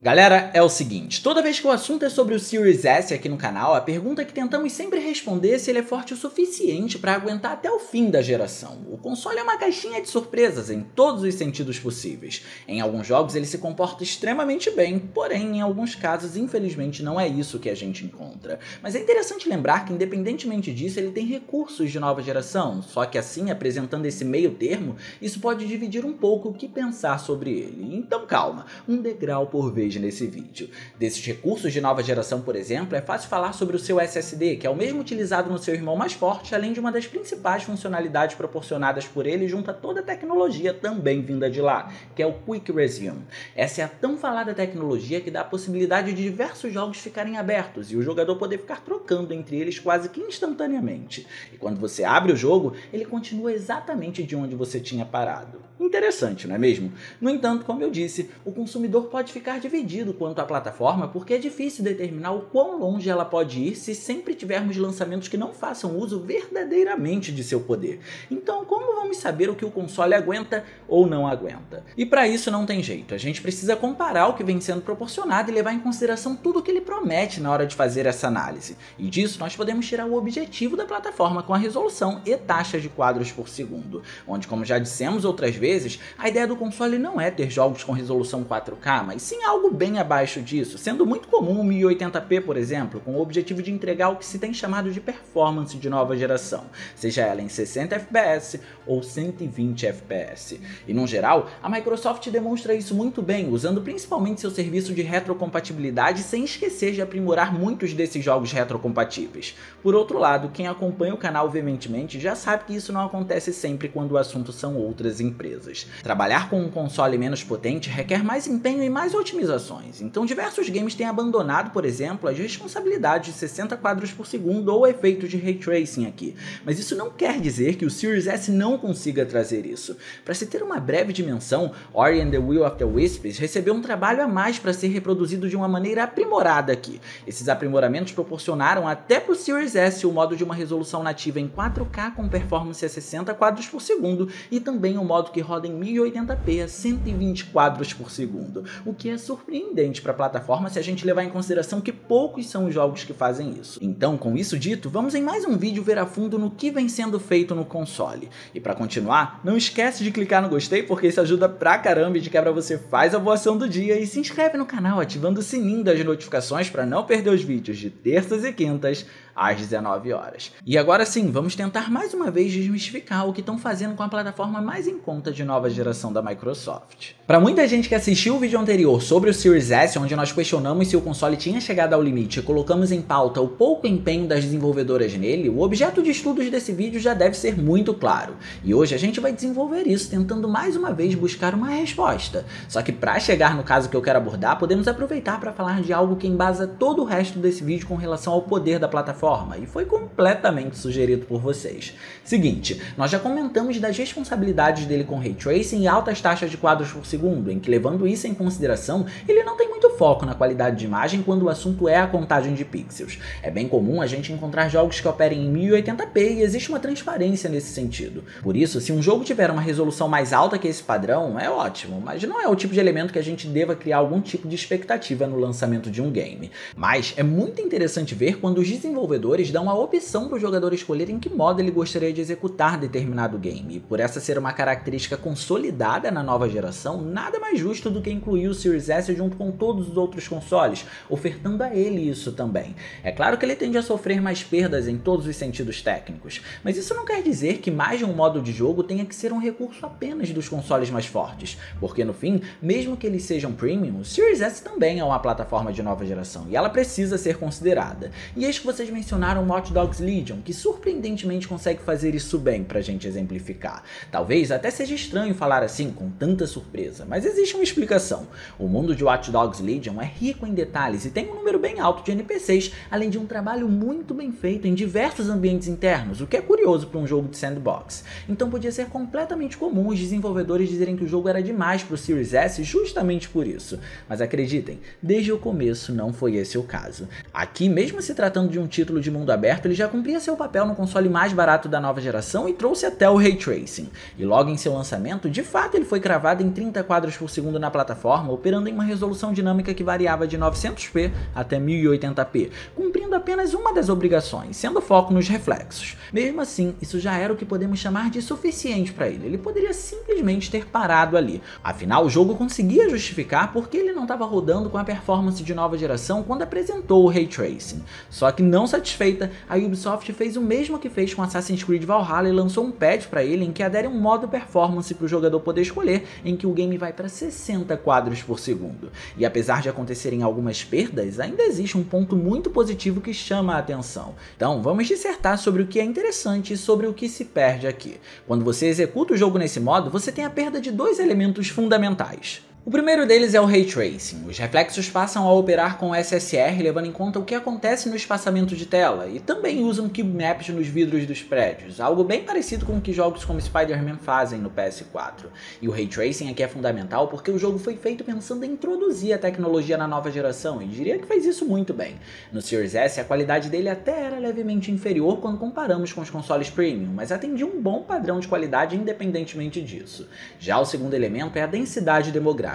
Galera, é o seguinte, toda vez que o assunto é sobre o Series S aqui no canal, a pergunta que tentamos sempre responder é se ele é forte o suficiente para aguentar até o fim da geração. O console é uma caixinha de surpresas em todos os sentidos possíveis. Em alguns jogos ele se comporta extremamente bem, porém em alguns casos infelizmente não é isso que a gente encontra. Mas é interessante lembrar que independentemente disso ele tem recursos de nova geração, só que assim, apresentando esse meio termo, isso pode dividir um pouco o que pensar sobre ele. Então calma, um degrau por vez nesse vídeo. Desses recursos de nova geração, por exemplo, é fácil falar sobre o seu SSD, que é o mesmo utilizado no seu irmão mais forte, além de uma das principais funcionalidades proporcionadas por ele junto a toda a tecnologia também vinda de lá, que é o Quick Resume. Essa é a tão falada tecnologia que dá a possibilidade de diversos jogos ficarem abertos e o jogador poder ficar trocando entre eles quase que instantaneamente. E quando você abre o jogo, ele continua exatamente de onde você tinha parado. Interessante, não é mesmo? No entanto, como eu disse, o consumidor pode ficar dividido quanto à plataforma porque é difícil determinar o quão longe ela pode ir se sempre tivermos lançamentos que não façam uso verdadeiramente de seu poder. Então, como vamos saber o que o console aguenta ou não aguenta? E para isso não tem jeito, a gente precisa comparar o que vem sendo proporcionado e levar em consideração tudo o que ele promete na hora de fazer essa análise. E disso nós podemos tirar o objetivo da plataforma com a resolução e taxas de quadros por segundo, onde, como já dissemos outras vezes, a ideia do console não é ter jogos com resolução 4K, mas sim algo bem abaixo disso, sendo muito comum o 1080p, por exemplo, com o objetivo de entregar o que se tem chamado de performance de nova geração, seja ela em 60 FPS ou 120 FPS. E no geral, a Microsoft demonstra isso muito bem, usando principalmente seu serviço de retrocompatibilidade sem esquecer de aprimorar muitos desses jogos retrocompatíveis. Por outro lado, quem acompanha o canal veementemente já sabe que isso não acontece sempre quando o assunto são outras empresas. Trabalhar com um console menos potente requer mais empenho e mais otimizações, então diversos games têm abandonado, por exemplo, as responsabilidades de 60 quadros por segundo ou efeitos de Ray Tracing aqui, mas isso não quer dizer que o Series S não consiga trazer isso. Para se ter uma breve dimensão, Ori and the Will of the Wisps recebeu um trabalho a mais para ser reproduzido de uma maneira aprimorada aqui. Esses aprimoramentos proporcionaram até para o Series S o modo de uma resolução nativa em 4K com performance a 60 quadros por segundo e também o modo que roda em 1080p a 120 quadros por segundo, o que é surpreendente para a plataforma se a gente levar em consideração que poucos são os jogos que fazem isso. Então, com isso dito, vamos em mais um vídeo ver a fundo no que vem sendo feito no console. E para continuar, não esquece de clicar no gostei porque isso ajuda pra caramba e de quebra você faz a boa ação do dia e se inscreve no canal ativando o sininho das notificações para não perder os vídeos de terças e quintas às 19 horas. E agora sim, vamos tentar mais uma vez desmistificar o que estão fazendo com a plataforma mais em conta de nova geração da Microsoft. Para muita gente que assistiu o vídeo anterior sobre o Series S, onde nós questionamos se o console tinha chegado ao limite e colocamos em pauta o pouco empenho das desenvolvedoras nele, o objeto de estudos desse vídeo já deve ser muito claro. E hoje a gente vai desenvolver isso tentando mais uma vez buscar uma resposta. Só que para chegar no caso que eu quero abordar, podemos aproveitar para falar de algo que embasa todo o resto desse vídeo com relação ao poder da plataforma, e foi completamente sugerido por vocês. Seguinte, nós já comentamos das responsabilidades dele com Ray Tracing e altas taxas de quadros por segundo, em que, levando isso em consideração, ele não tem muito foco na qualidade de imagem quando o assunto é a contagem de pixels. É bem comum a gente encontrar jogos que operem em 1080p e existe uma transparência nesse sentido. Por isso, se um jogo tiver uma resolução mais alta que esse padrão, é ótimo, mas não é o tipo de elemento que a gente deva criar algum tipo de expectativa no lançamento de um game. Mas é muito interessante ver quando os desenvolvedores dão a opção para o jogador escolher em que modo ele gostaria de executar determinado game, e por essa ser uma característica consolidada na nova geração, nada mais justo do que incluir o Series S junto com todos os outros consoles, ofertando a ele isso também. É claro que ele tende a sofrer mais perdas em todos os sentidos técnicos, mas isso não quer dizer que mais de um modo de jogo tenha que ser um recurso apenas dos consoles mais fortes, porque no fim, mesmo que eles sejam premium, o Series S também é uma plataforma de nova geração e ela precisa ser considerada. E eis que vocês mencionaram Watch Dogs Legion, que surpreendentemente consegue fazer isso bem pra gente exemplificar. Talvez até seja estranho falar assim com tanta surpresa, mas existe uma explicação. O mundo de Watch Dogs Legion é rico em detalhes e tem um número bem alto de NPCs, além de um trabalho muito bem feito em diversos ambientes internos, o que é curioso para um jogo de sandbox. Então podia ser completamente comum os desenvolvedores dizerem que o jogo era demais pro Series S justamente por isso. Mas acreditem, desde o começo não foi esse o caso. Aqui, mesmo se tratando de um título de mundo aberto, ele já cumpria seu papel no console mais barato da nova geração e trouxe até o Ray Tracing. E logo em seu lançamento, de fato ele foi cravado em 30 quadros por segundo na plataforma, operando em uma resolução de dinâmica que variava de 900p até 1080p, cumprindo apenas uma das obrigações, sendo o foco nos reflexos. Mesmo assim, isso já era o que podemos chamar de suficiente para ele poderia simplesmente ter parado ali. Afinal, o jogo conseguia justificar porque ele não estava rodando com a performance de nova geração quando apresentou o Ray Tracing. Só que não satisfeita, a Ubisoft fez o mesmo que fez com Assassin's Creed Valhalla e lançou um patch para ele em que adere um modo performance para o jogador poder escolher, em que o game vai para 60 quadros por segundo. E apesar de acontecerem algumas perdas, ainda existe um ponto muito positivo que chama a atenção. Então vamos dissertar sobre o que é interessante e sobre o que se perde aqui. Quando você executa o jogo nesse modo, você tem a perda de dois elementos fundamentais. O primeiro deles é o Ray Tracing. Os reflexos passam a operar com SSR, levando em conta o que acontece no espaçamento de tela, e também usam cube maps nos vidros dos prédios, algo bem parecido com o que jogos como Spider-Man fazem no PS4. E o Ray Tracing aqui é fundamental porque o jogo foi feito pensando em introduzir a tecnologia na nova geração, e diria que fez isso muito bem. No Series S, a qualidade dele até era levemente inferior quando comparamos com os consoles premium, mas atendia um bom padrão de qualidade independentemente disso. Já o segundo elemento é a densidade demográfica.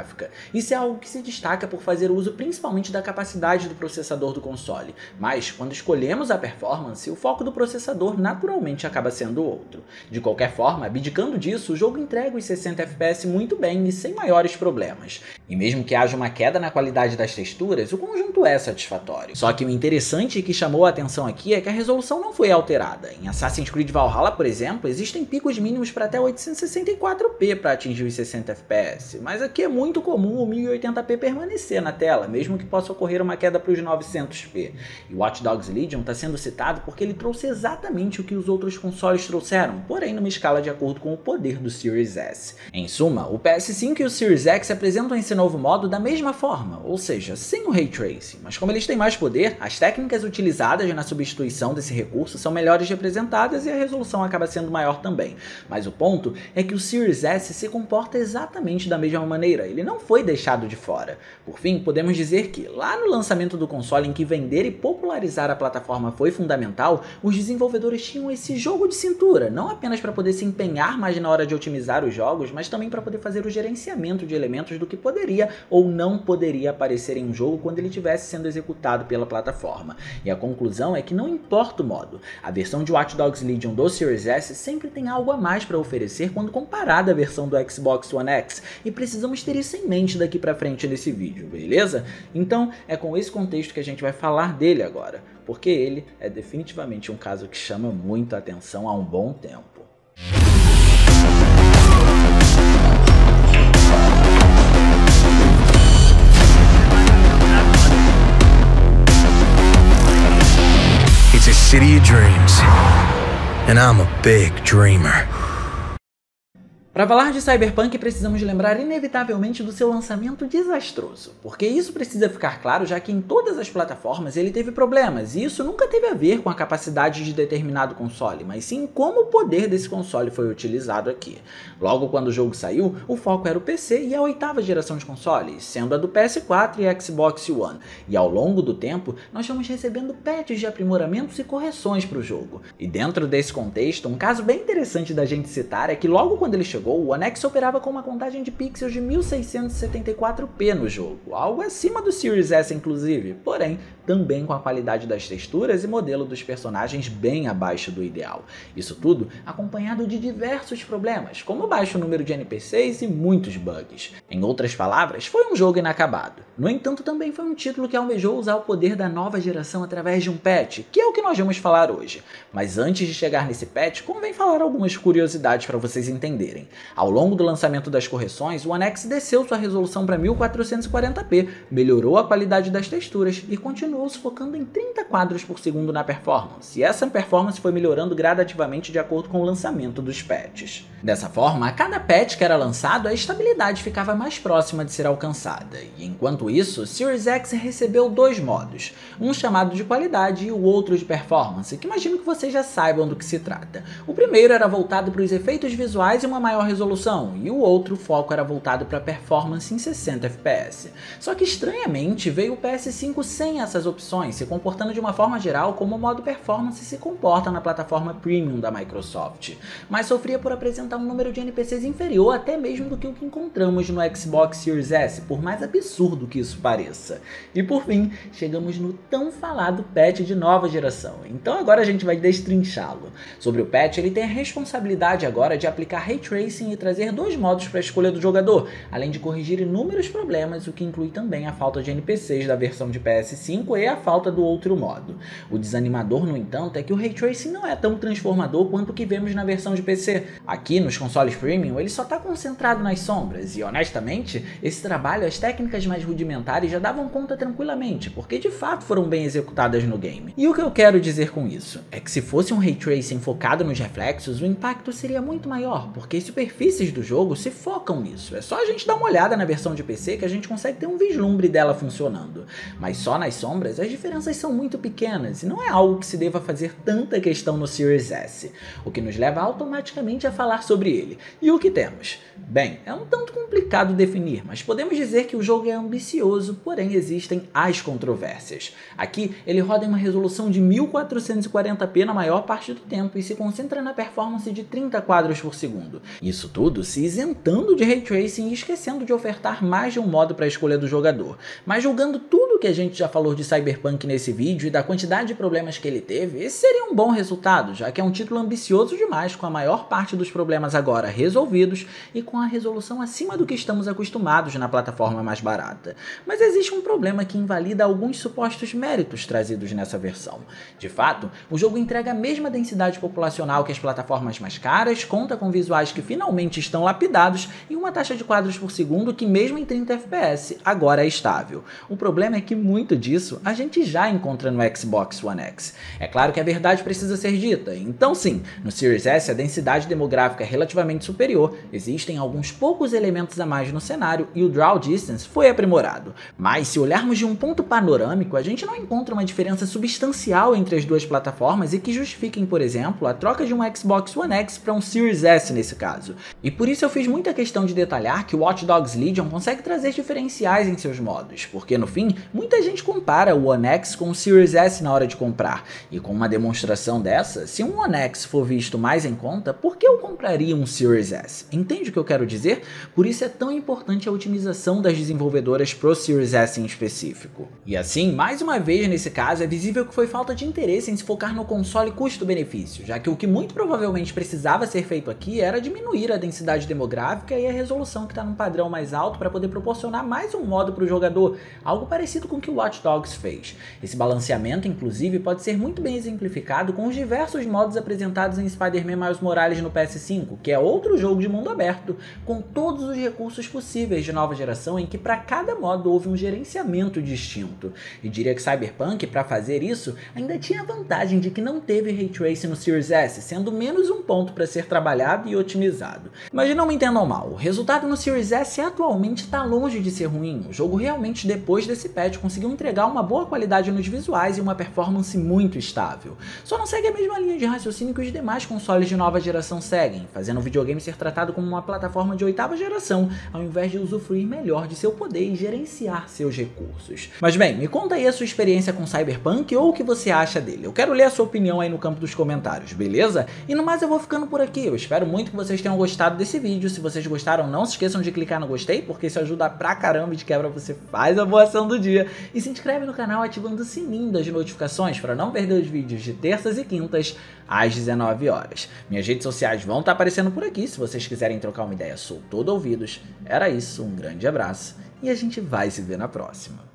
Isso é algo que se destaca por fazer uso principalmente da capacidade do processador do console, mas quando escolhemos a performance, o foco do processador naturalmente acaba sendo outro. De qualquer forma, abdicando disso, o jogo entrega os 60 FPS muito bem e sem maiores problemas. E mesmo que haja uma queda na qualidade das texturas, o conjunto é satisfatório. Só que o interessante que chamou a atenção aqui é que a resolução não foi alterada. Em Assassin's Creed Valhalla, por exemplo, existem picos mínimos para até 864p para atingir os 60 FPS, mas aqui é muito comum o 1080p permanecer na tela, mesmo que possa ocorrer uma queda para os 900p. E Watch Dogs Legion está sendo citado porque ele trouxe exatamente o que os outros consoles trouxeram, porém numa escala de acordo com o poder do Series S. Em suma, o PS5 e o Series X apresentam esse novo modo da mesma forma, ou seja, sem o Ray Tracing, mas como eles têm mais poder, as técnicas utilizadas na substituição desse recurso são melhores representadas e a resolução acaba sendo maior também. Mas o ponto é que o Series S se comporta exatamente da mesma maneira, ele não foi deixado de fora. Por fim, podemos dizer que, lá no lançamento do console em que vender e popularizar a plataforma foi fundamental, os desenvolvedores tinham esse jogo de cintura, não apenas para poder se empenhar mais na hora de otimizar os jogos, mas também para poder fazer o gerenciamento de elementos do que poderia ou não poderia aparecer em um jogo quando ele estivesse sendo executado pela plataforma. E a conclusão é que não importa o modo, a versão de Watch Dogs Legion do Series S sempre tem algo a mais para oferecer quando comparada à versão do Xbox One X, e precisamos ter isso em mente daqui pra frente nesse vídeo, beleza? Então é com esse contexto que a gente vai falar dele agora, porque ele é definitivamente um caso que chama muito a atenção há um bom tempo. It's a city of dreams, and I'm a big dreamer. Para falar de Cyberpunk, precisamos lembrar inevitavelmente do seu lançamento desastroso, porque isso precisa ficar claro já que em todas as plataformas ele teve problemas, e isso nunca teve a ver com a capacidade de determinado console, mas sim como o poder desse console foi utilizado aqui. Logo quando o jogo saiu, o foco era o PC e a 8ª geração de consoles, sendo a do PS4 e Xbox One, e ao longo do tempo nós fomos recebendo patches de aprimoramentos e correções para o jogo. E dentro desse contexto, um caso bem interessante da gente citar é que logo quando ele chegou, o One X operava com uma contagem de pixels de 1674p no jogo, algo acima do Series S inclusive, porém também com a qualidade das texturas e modelo dos personagens bem abaixo do ideal. Isso tudo acompanhado de diversos problemas, como o baixo número de NPCs e muitos bugs. Em outras palavras, foi um jogo inacabado. No entanto, também foi um título que almejou usar o poder da nova geração através de um patch, que é o que nós vamos falar hoje. Mas antes de chegar nesse patch, convém falar algumas curiosidades para vocês entenderem. Ao longo do lançamento das correções, o One X desceu sua resolução para 1440p, melhorou a qualidade das texturas e continuou se focando em 30 quadros por segundo na performance, e essa performance foi melhorando gradativamente de acordo com o lançamento dos patches. Dessa forma, a cada patch que era lançado, a estabilidade ficava mais próxima de ser alcançada, e enquanto isso, o Series X recebeu dois modos, um chamado de qualidade e o outro de performance, que imagino que vocês já saibam do que se trata. O primeiro era voltado para os efeitos visuais e uma maior maior resolução, e o outro foco era voltado para performance em 60 FPS. Só que estranhamente veio o PS5 sem essas opções, se comportando de uma forma geral como o modo performance se comporta na plataforma Premium da Microsoft, mas sofria por apresentar um número de NPCs inferior até mesmo do que o que encontramos no Xbox Series S, por mais absurdo que isso pareça. E por fim, chegamos no tão falado patch de nova geração, então agora a gente vai destrinchá-lo. Sobre o patch, ele tem a responsabilidade agora de aplicar Ray Tracing e trazer dois modos para a escolha do jogador, além de corrigir inúmeros problemas, o que inclui também a falta de NPCs da versão de PS5 e a falta do outro modo. O desanimador, no entanto, é que o Ray Tracing não é tão transformador quanto o que vemos na versão de PC. Aqui, nos consoles Premium, ele só está concentrado nas sombras, e honestamente, esse trabalho, as técnicas mais rudimentares já davam conta tranquilamente, porque de fato foram bem executadas no game. E o que eu quero dizer com isso é que se fosse um Ray Tracing focado nos reflexos, o impacto seria muito maior, porque as superfícies do jogo se focam nisso. É só a gente dar uma olhada na versão de PC que a gente consegue ter um vislumbre dela funcionando. Mas só nas sombras as diferenças são muito pequenas e não é algo que se deva fazer tanta questão no Series S, o que nos leva automaticamente a falar sobre ele. E o que temos? Bem, é um tanto complicado definir, mas podemos dizer que o jogo é ambicioso, porém existem as controvérsias. Aqui ele roda em uma resolução de 1440p na maior parte do tempo e se concentra na performance de 30 quadros por segundo. Isso tudo se isentando de Ray Tracing e esquecendo de ofertar mais de um modo para a escolha do jogador. Mas julgando tudo que a gente já falou de Cyberpunk nesse vídeo e da quantidade de problemas que ele teve, esse seria um bom resultado, já que é um título ambicioso demais, com a maior parte dos problemas agora resolvidos e com a resolução acima do que estamos acostumados na plataforma mais barata. Mas existe um problema que invalida alguns supostos méritos trazidos nessa versão. De fato, o jogo entrega a mesma densidade populacional que as plataformas mais caras, conta com visuais que finalmente estão lapidados e uma taxa de quadros por segundo que mesmo em 30 FPS agora é estável. O problema é que muito disso a gente já encontra no Xbox One X. É claro que a verdade precisa ser dita, então sim, no Series S a densidade demográfica é relativamente superior, existem alguns poucos elementos a mais no cenário e o Draw Distance foi aprimorado. Mas se olharmos de um ponto panorâmico, a gente não encontra uma diferença substancial entre as duas plataformas e que justifiquem, por exemplo, a troca de um Xbox One X para um Series S nesse caso. E por isso eu fiz muita questão de detalhar que o Watch Dogs Legion consegue trazer diferenciais em seus modos, porque no fim, muita gente compara o One X com o Series S na hora de comprar, e com uma demonstração dessa, se um One X for visto mais em conta, por que eu compraria um Series S? Entende o que eu quero dizer? Por isso é tão importante a otimização das desenvolvedoras pro Series S em específico. E assim, mais uma vez nesse caso, é visível que foi falta de interesse em se focar no console custo-benefício, já que o que muito provavelmente precisava ser feito aqui era diminuir a densidade demográfica e a resolução que está num padrão mais alto para poder proporcionar mais um modo para o jogador, algo parecido com o que o Watch Dogs fez. Esse balanceamento, inclusive, pode ser muito bem exemplificado com os diversos modos apresentados em Spider-Man Miles Morales no PS5, que é outro jogo de mundo aberto, com todos os recursos possíveis de nova geração em que para cada modo houve um gerenciamento distinto. E diria que Cyberpunk, para fazer isso, ainda tinha a vantagem de que não teve Ray Tracing no Series S, sendo menos um ponto para ser trabalhado e otimizado. Mas não me entendam mal, o resultado no Series S atualmente está longe de ser ruim. O jogo realmente, depois desse patch, conseguiu entregar uma boa qualidade nos visuais e uma performance muito estável. Só não segue a mesma linha de raciocínio que os demais consoles de nova geração seguem, fazendo o videogame ser tratado como uma plataforma de 8ª geração, ao invés de usufruir melhor de seu poder e gerenciar seus recursos. Mas bem, me conta aí a sua experiência com Cyberpunk ou o que você acha dele. Eu quero ler a sua opinião aí no campo dos comentários, beleza? E no mais eu vou ficando por aqui. Eu espero muito que vocês tenham gostado desse vídeo. Se vocês gostaram, não se esqueçam de clicar no gostei, porque isso ajuda pra caramba e de quebra você faz a boa ação do dia. E se inscreve no canal ativando o sininho das notificações para não perder os vídeos de terças e quintas às 19 horas. Minhas redes sociais vão estar aparecendo por aqui, se vocês quiserem trocar uma ideia, sou todo ouvidos. Era isso, um grande abraço e a gente vai se ver na próxima.